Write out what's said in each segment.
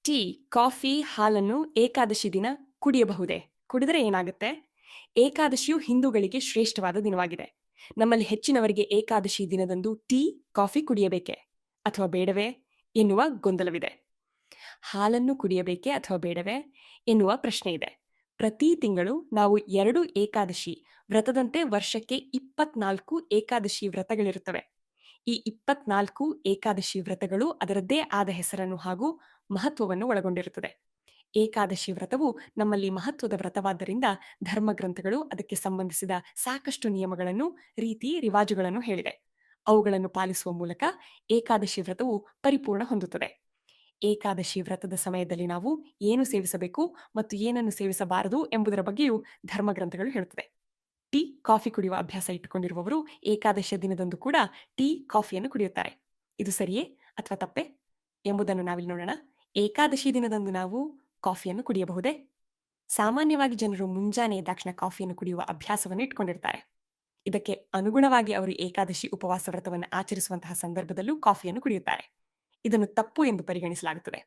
Tea, coffee, ಹಾಲನ್ನು ಏಕಾದಶಿ ದಿನ ಕುಡಿಯಬಹುದೇ? ಕುಡಿದರೆ ಏನಾಗುತ್ತೆ? ಏಕಾದಶಿಯು ಹಿಂದೂಗಳಿಗೆ ಶ್ರೇಷ್ಠವಾದ ದಿನವಾಗಿದೆ. ನಮ್ಮಲ್ಲಿ ಹೆಚ್ಚಿನವರಿಗೆ ಏಕಾದಶಿ ದಿನದಂದು ಟೀ, ಕಾಫಿ ಕುಡಿಯಬೇಕೇ ಅಥವಾ ಬೇಡವೇ ಎನ್ನುವ ಗೊಂದಲವಿದೆ. ಹಾಲನ್ನು ಕುಡಿಯಬೇಕೇ ಅಥವಾ ಬೇಡವೇ ಎನ್ನುವ ಪ್ರಶ್ನೆ ಇದೆ. ಪ್ರತಿ ತಿಂಗಳು ನಾವು 2 ಏಕಾದಶಿ ವ್ರತದಂತೆ ವರ್ಷಕ್ಕೆ 24 ಏಕಾದಶಿ ವ್ರತಗಳಿರುತ್ತವೆ. ಈ 24 ಏಕಾದಶಿ ವ್ರತಗಳು ಅದರದ್ದೇ ಆದ ಹೆಸರನ್ನು ಹಾಗೂ ಮಹತ್ವವನ್ನು ಒಳಗೊಂಡಿರುತ್ತದೆ. ಏಕಾದಶಿ ವ್ರತವು ನಮ್ಮಲ್ಲಿ ಮಹತ್ವದ ವ್ರತವಾದ್ದರಿಂದ ಧರ್ಮಗ್ರಂಥಗಳು ಅದಕ್ಕೆ ಸಂಬಂಧಿಸಿದ ಸಾಕಷ್ಟು ನಿಯಮಗಳನ್ನು, ರೀತಿ ರಿವಾಜುಗಳನ್ನು ಹೇಳಿದೆ. ಅವುಗಳನ್ನು ಪಾಲಿಸುವ ಮೂಲಕ ಏಕಾದಶಿ ವ್ರತವು ಪರಿಪೂರ್ಣ ಹೊಂದುತ್ತದೆ. ಏಕಾದಶಿ ವ್ರತದ ಸಮಯದಲ್ಲಿ ನಾವು ಏನು ಸೇವಿಸಬೇಕು ಮತ್ತು ಏನನ್ನು ಸೇವಿಸಬಾರದು ಎಂಬುದರ ಬಗ್ಗೆಯೂ ಧರ್ಮಗ್ರಂಥಗಳು ಹೇಳುತ್ತದೆ. ಟೀ, ಕಾಫಿ ಕುಡಿಯುವ ಅಭ್ಯಾಸ ಇಟ್ಟುಕೊಂಡಿರುವವರು ಏಕಾದಶಿಯ ದಿನದಂದು ಕೂಡ ಟೀ, ಕಾಫಿಯನ್ನು ಕುಡಿಯುತ್ತಾರೆ. ಇದು ಸರಿಯೇ ಅಥವಾ ತಪ್ಪೇ ಎಂಬುದನ್ನು ನಾವಿಲ್ಲಿ ನೋಡೋಣ. ಏಕಾದಶಿ ದಿನದಂದು ನಾವು ಕಾಫಿಯನ್ನು ಕುಡಿಯಬಹುದೇ? ಸಾಮಾನ್ಯವಾಗಿ ಜನರು ಮುಂಜಾನೆ ಎದ್ದಾಕ್ಷಣ ಕಾಫಿಯನ್ನು ಕುಡಿಯುವ ಅಭ್ಯಾಸವನ್ನು ಇಟ್ಕೊಂಡಿರ್ತಾರೆ. ಇದಕ್ಕೆ ಅನುಗುಣವಾಗಿ ಅವರು ಏಕಾದಶಿ ಉಪವಾಸ ವ್ರತವನ್ನು ಆಚರಿಸುವಂತಹ ಸಂದರ್ಭದಲ್ಲೂ ಕಾಫಿಯನ್ನು ಕುಡಿಯುತ್ತಾರೆ. ಇದನ್ನು ತಪ್ಪು ಎಂದು ಪರಿಗಣಿಸಲಾಗುತ್ತದೆ.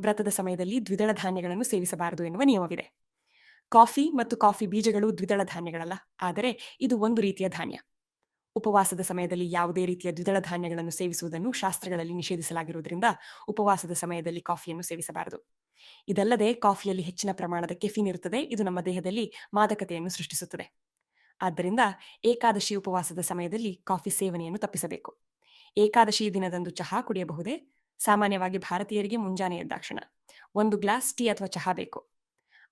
ವ್ರತದ ಸಮಯದಲ್ಲಿ ದ್ವಿದಳ ಧಾನ್ಯಗಳನ್ನು ಸೇವಿಸಬಾರದು ಎನ್ನುವ ನಿಯಮವಿದೆ. ಕಾಫಿ ಮತ್ತು ಕಾಫಿ ಬೀಜಗಳು ದ್ವಿದಳ ಧಾನ್ಯಗಳಲ್ಲ, ಆದರೆ ಇದು ಒಂದು ರೀತಿಯ ಧಾನ್ಯ. ಉಪವಾಸದ ಸಮಯದಲ್ಲಿ ಯಾವುದೇ ರೀತಿಯ ದ್ವಿದಳ ಧಾನ್ಯಗಳನ್ನು ಸೇವಿಸುವುದನ್ನು ಶಾಸ್ತ್ರಗಳಲ್ಲಿ ನಿಷೇಧಿಸಲಾಗಿರುವುದರಿಂದ ಉಪವಾಸದ ಸಮಯದಲ್ಲಿ ಕಾಫಿಯನ್ನು ಸೇವಿಸಬಾರದು. ಇದಲ್ಲದೆ ಕಾಫಿಯಲ್ಲಿ ಹೆಚ್ಚಿನ ಪ್ರಮಾಣದ ಕೆಫಿನ್ ಇರುತ್ತದೆ. ಇದು ನಮ್ಮ ದೇಹದಲ್ಲಿ ಮಾದಕತೆಯನ್ನು ಸೃಷ್ಟಿಸುತ್ತದೆ. ಆದ್ದರಿಂದ ಏಕಾದಶಿ ಉಪವಾಸದ ಸಮಯದಲ್ಲಿ ಕಾಫಿ ಸೇವನೆಯನ್ನು ತಪ್ಪಿಸಬೇಕು. ಏಕಾದಶಿ ದಿನದಂದು ಚಹಾ ಕುಡಿಯಬಹುದೇ? ಸಾಮಾನ್ಯವಾಗಿ ಭಾರತೀಯರಿಗೆ ಮುಂಜಾನೆ ಎದ್ದಾಕ್ಷಣ 1 ಗ್ಲಾಸ್ ಟೀ ಅಥವಾ ಚಹಾ ಬೇಕು.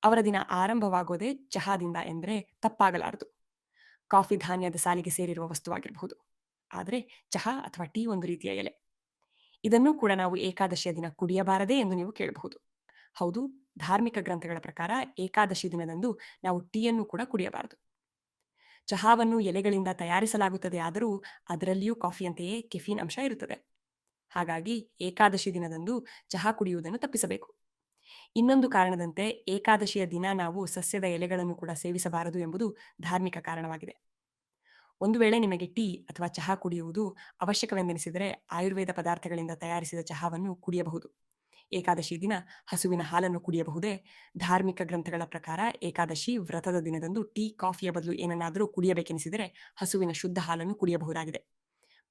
ಅವರ ದಿನ ಆರಂಭವಾಗೋದೇ ಚಹಾದಿಂದ ಎಂದರೆ ತಪ್ಪಾಗಲಾರದು. ಕಾಫಿ ಧಾನ್ಯದ ಸಾಲಿಗೆ ಸೇರಿರುವ ವಸ್ತುವಾಗಿರಬಹುದು. ಆದರೆ ಚಹಾ ಅಥವಾ ಟೀ ಒಂದು ರೀತಿಯ ಎಲೆ. ಇದನ್ನೂ ಕೂಡ ನಾವು ಏಕಾದಶಿಯ ದಿನ ಕುಡಿಯಬಾರದೇ ಎಂದು ನೀವು ಕೇಳಬಹುದು. ಹೌದು, ಧಾರ್ಮಿಕ ಗ್ರಂಥಗಳ ಪ್ರಕಾರ ಏಕಾದಶಿ ದಿನದಂದು ನಾವು ಟೀಯನ್ನು ಕೂಡ ಕುಡಿಯಬಾರದು. ಚಹಾವನ್ನು ಎಲೆಗಳಿಂದ ತಯಾರಿಸಲಾಗುತ್ತದೆ, ಆದರೂ ಅದರಲ್ಲಿಯೂ ಕಾಫಿಯಂತೆಯೇ ಕೆಫೀನ್ ಅಂಶ ಇರುತ್ತದೆ. ಹಾಗಾಗಿ ಏಕಾದಶಿ ದಿನದಂದು ಚಹಾ ಕುಡಿಯುವುದನ್ನು ತಪ್ಪಿಸಬೇಕು. ಇನ್ನೊಂದು ಕಾರಣದಂತೆ ಏಕಾದಶಿಯ ದಿನ ನಾವು ಸಸ್ಯದ ಎಲೆಗಳನ್ನು ಕೂಡ ಸೇವಿಸಬಾರದು ಎಂಬುದು ಧಾರ್ಮಿಕ ಕಾರಣವಾಗಿದೆ. ಒಂದು ವೇಳೆ ನಿಮಗೆ ಟೀ ಅಥವಾ ಚಹಾ ಕುಡಿಯುವುದು ಅವಶ್ಯಕವೆಂದೆನಿಸಿದರೆ ಆಯುರ್ವೇದ ಪದಾರ್ಥಗಳಿಂದ ತಯಾರಿಸಿದ ಚಹಾವನ್ನು ಕುಡಿಯಬಹುದು. ಏಕಾದಶಿ ದಿನ ಹಸುವಿನ ಹಾಲನ್ನು ಕುಡಿಯಬಹುದೇ? ಧಾರ್ಮಿಕ ಗ್ರಂಥಗಳ ಪ್ರಕಾರ ಏಕಾದಶಿ ವ್ರತದ ದಿನದಂದು ಟೀ, ಕಾಫಿಯ ಬದಲು ಏನನ್ನಾದರೂ ಕುಡಿಯಬೇಕೆನಿಸಿದರೆ ಹಸುವಿನ ಶುದ್ಧ ಹಾಲನ್ನು ಕುಡಿಯಬಹುದಾಗಿದೆ.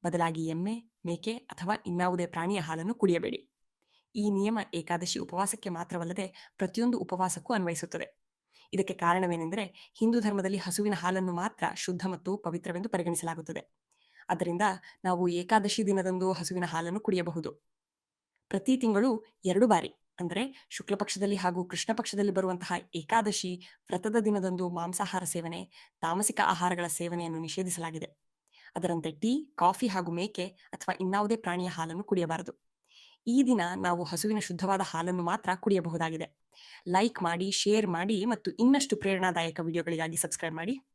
ಬದಲಾಗಿ ಎಮ್ಮೆ, ಮೇಕೆ ಅಥವಾ ಇನ್ನಾವುದೇ ಪ್ರಾಣಿಯ ಹಾಲನ್ನು ಕುಡಿಯಬೇಡಿ. ಈ ನಿಯಮ ಏಕಾದಶಿ ಉಪವಾಸಕ್ಕೆ ಮಾತ್ರವಲ್ಲದೆ ಪ್ರತಿಯೊಂದು ಉಪವಾಸಕ್ಕೂ ಅನ್ವಯಿಸುತ್ತದೆ. ಇದಕ್ಕೆ ಕಾರಣವೇನೆಂದರೆ ಹಿಂದೂ ಧರ್ಮದಲ್ಲಿ ಹಸುವಿನ ಹಾಲನ್ನು ಮಾತ್ರ ಶುದ್ಧ ಮತ್ತು ಪವಿತ್ರವೆಂದು ಪರಿಗಣಿಸಲಾಗುತ್ತದೆ. ಆದ್ದರಿಂದ ನಾವು ಏಕಾದಶಿ ದಿನದಂದು ಹಸುವಿನ ಹಾಲನ್ನು ಕುಡಿಯಬಹುದು. ಪ್ರತಿ ತಿಂಗಳು 2 ಬಾರಿ ಅಂದರೆ ಶುಕ್ಲ ಪಕ್ಷದಲ್ಲಿ ಹಾಗೂ ಕೃಷ್ಣ ಪಕ್ಷದಲ್ಲಿ ಬರುವಂತಹ ಏಕಾದಶಿ ವ್ರತದ ದಿನದಂದು ಮಾಂಸಾಹಾರ ಸೇವನೆ, ತಾಮಸಿಕ ಆಹಾರಗಳ ಸೇವನೆಯನ್ನು ನಿಷೇಧಿಸಲಾಗಿದೆ. ಅದರಂತೆ ಟೀ, ಕಾಫಿ ಹಾಗೂ ಮೇಕೆ ಅಥವಾ ಇನ್ನಾವುದೇ ಪ್ರಾಣಿಯ ಹಾಲನ್ನು ಕುಡಿಯಬಾರದು. ಈ ದಿನ ನಾವು ಹಸುವಿನ ಶುದ್ಧವಾದ ಹಾಲನ್ನು ಮಾತ್ರ ಕುಡಿಯಬಹುದಾಗಿದೆ. ಲೈಕ್ ಮಾಡಿ, ಶೇರ್ ಮಾಡಿ ಮತ್ತು ಇನ್ನಷ್ಟು ಪ್ರೇರಣಾದಾಯಕ ವಿಡಿಯೋಗಳಿಗಾಗಿ ಸಬ್ಸ್ಕ್ರೈಬ್ ಮಾಡಿ.